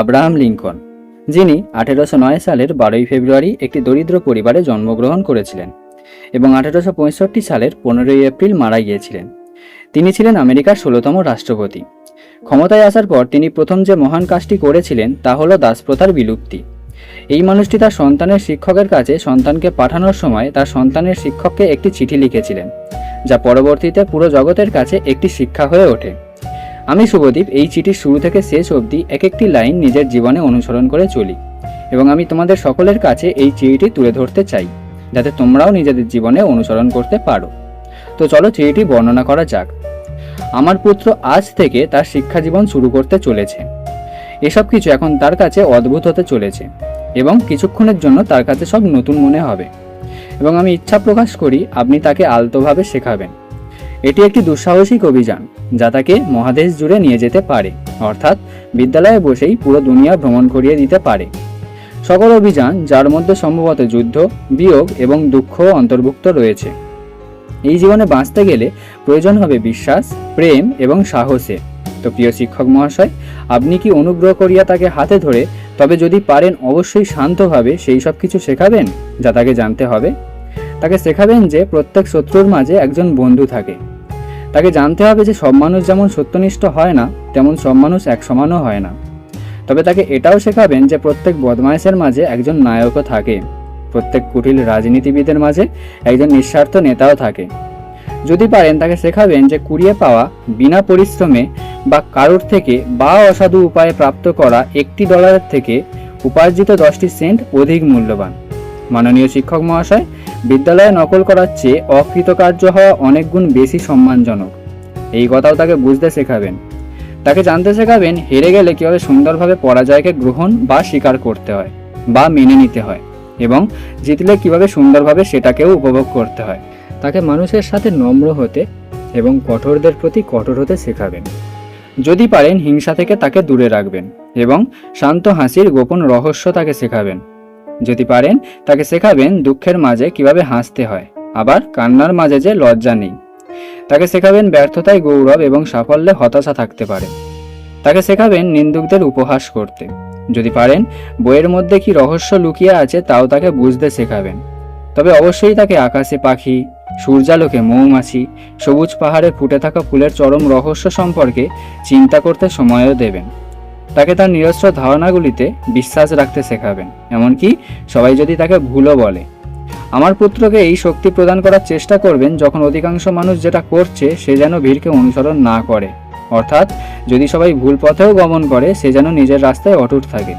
Abraham Lincoln, যিনি 1809 সালের 12 ফেব্রুয়ারি একটি দরিদ্র পরিবারে জন্মগ্রহণ করেছিলেন এবং 1865 সালের 15 এপ্রিল মারা গিয়েছিলেন। তিনি ছিলেন আমেরিকার 16তম রাষ্ট্রপতি। ক্ষমতায় আসার পর তিনি প্রথম যে মহান কাজটি করেছিলেন তা হল দাসপ্রথার বিলুপ্তি। এই মানুষটি তার সন্তানের শিক্ষকের কাছে সন্তানকে পাঠানোর সময় তার সন্তানের শিক্ষককে একটি চিঠি লিখেছিলেন, যা পরবর্তীতে পুরো জগতের কাছে একটি শিক্ষা হয়ে ওঠে। আমি শুভদীপ এই চিঠির শুরু থেকে শেষ অবধি এক একটি লাইন নিজের জীবনে অনুসরণ করে চলি এবং আমি তোমাদের সকলের কাছে এই চিঠিটি তুলে ধরতে চাই, যাতে তোমরাও নিজেদের জীবনে অনুসরণ করতে পারো। তো চলো চিঠিটি বর্ণনা করা যাক। আমার পুত্র আজ থেকে তার শিক্ষা জীবন শুরু করতে চলেছে। এসব কিছু এখন তার কাছে অদ্ভুত হতে চলেছে এবং কিছুক্ষণের জন্য তার কাছে সব নতুন মনে হবে এবং আমি ইচ্ছা প্রকাশ করি আপনি তাকে আলতোভাবে শেখাবেন। এটি একটি দুঃসাহসিক অভিযান যা তাকে মহাদেশ জুড়ে নিয়ে যেতে পারে, অর্থাৎ বিদ্যালয়ে বসেই পুরো দুনিয়া ভ্রমণ করিয়ে দিতে পারে। সকল অভিযান যার মধ্যে সম্ভবত যুদ্ধ, বিয়োগ এবং দুঃখ অন্তর্ভুক্ত রয়েছে। এই জীবনে বাঁচতে গেলে প্রয়োজন হবে বিশ্বাস, প্রেম এবং সাহসের। তো প্রিয় শিক্ষক মহাশয়, আপনি কি অনুগ্রহ করিয়া তাকে হাতে ধরে, তবে যদি পারেন অবশ্যই শান্তভাবে সেই সব কিছু শেখাবেন যা তাকে জানতে হবে। তাকে শেখাবেন যে প্রত্যেক শত্রুর মাঝে একজন বন্ধু থাকে। তাকে জানতে হবে যে সব মানুষ যেমন সত্যনিষ্ঠ হয় না, তেমন সব মানুষ এক সমানও হয় না। তবে তাকে এটাও শেখাবেন যে প্রত্যেক বদমাইশের মাঝে একজন নায়কও থাকে, প্রত্যেক কুটিল রাজনীতিবিদের মাঝে একজন নিঃস্বার্থ নেতাও থাকে। যদি পারেন তাকে শেখাবেন যে কুড়িয়ে পাওয়া বিনা পরিশ্রমে বা কারোর থেকে বা অসাধু উপায়ে প্রাপ্ত করা $1 থেকে উপার্জিত 10টি সেন্ট অধিক মূল্যবান। মাননীয় শিক্ষক মহাশয়, বিদ্যালয়ে নকল করার চেয়ে অকৃতকার্য হওয়া অনেক গুণ বেশি সম্মানজনক। এই কথাও তাকে বুঝতে শেখাবেন। তাকে জানতে শেখাবেন হেরে গেলে কীভাবে সুন্দরভাবে পরাজয়কে গ্রহণ বা স্বীকার করতে হয় বা মেনে নিতে হয়, এবং জিতলে কীভাবে সুন্দরভাবে সেটাকেও উপভোগ করতে হয়। তাকে মানুষের সাথে নম্র হতে এবং কঠোরদের প্রতি কঠোর হতে শেখাবেন। যদি পারেন হিংসা থেকে তাকে দূরে রাখবেন এবং শান্ত হাসির গোপন রহস্য তাকে শেখাবেন। যদি পারেন তাকে শেখাবেন দুঃখের মাঝে কিভাবে হাসতে হয়, আবার কান্নার মাঝে যে লজ্জা নেই। তাকে শেখাবেন ব্যর্থতায় গৌরব এবং সাফল্যে হতাশা থাকতে পারে। তাকে শেখাবেন নিন্দুকদের উপহাস করতে। যদি পারেন বইয়ের মধ্যে কি রহস্য লুকিয়ে আছে তাও তাকে বুঝতে শেখাবেন। তবে অবশ্যই তাকে আকাশে পাখি, সূর্যালোকে মৌমাছি, সবুজ পাহাড়ে ফুটে থাকা ফুলের চরম রহস্য সম্পর্কে চিন্তা করতে সময়ও দেবেন। তাকে তার নিরস্ত্র ধারণাগুলিতে বিশ্বাস রাখতে শেখাবেন, এমনকি সবাই যদি তাকে ভুলও বলে। আমার পুত্রকে এই শক্তি প্রদান করার চেষ্টা করবেন যখন অধিকাংশ মানুষ যেটা করছে সে যেন ভিড়কে অনুসরণ না করে, অর্থাৎ যদি সবাই ভুল পথেও গমন করে সে যেন নিজের রাস্তায় অটুট থাকে।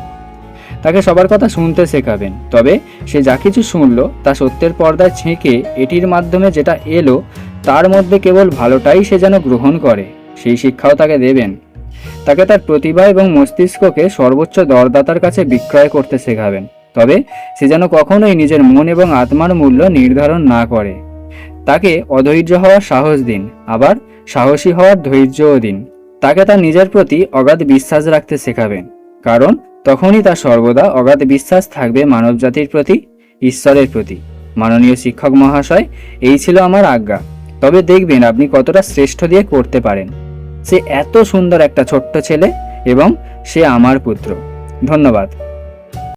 তাকে সবার কথা শুনতে শেখাবেন, তবে সে যা কিছু শুনল তা সত্যের পর্দায় ছেঁকে এটির মাধ্যমে যেটা এলো তার মধ্যে কেবল ভালোটাই সে যেন গ্রহণ করে, সেই শিক্ষাও তাকে দেবেন। তাকে তার প্রতিভা এবং মস্তিষ্ককে সর্বোচ্চ দরদাতার কাছে বিক্রয় করতে শেখাবেন, তবে সে যেন কখনোই নিজের মন এবং আত্মার মূল্য নির্ধারণ না করে। তাকে অধৈর্য হওয়ার সাহস দিন, আবার সাহসী হওয়ার ধৈর্যও দিন। তাকে তার নিজের প্রতি অগাধ বিশ্বাস রাখতে শেখাবেন, কারণ তখনই তার সর্বদা অগাধ বিশ্বাস থাকবে মানবজাতির প্রতি, ঈশ্বরের প্রতি। মাননীয় শিক্ষক মহাশয়, এই ছিল আমার আজ্ঞা। তবে দেখবেন আপনি কতটা শ্রেষ্ঠ দিয়ে করতে পারেন। সে এত সুন্দর একটা ছোট্ট ছেলে এবং সে আমার পুত্র। ধন্যবাদ।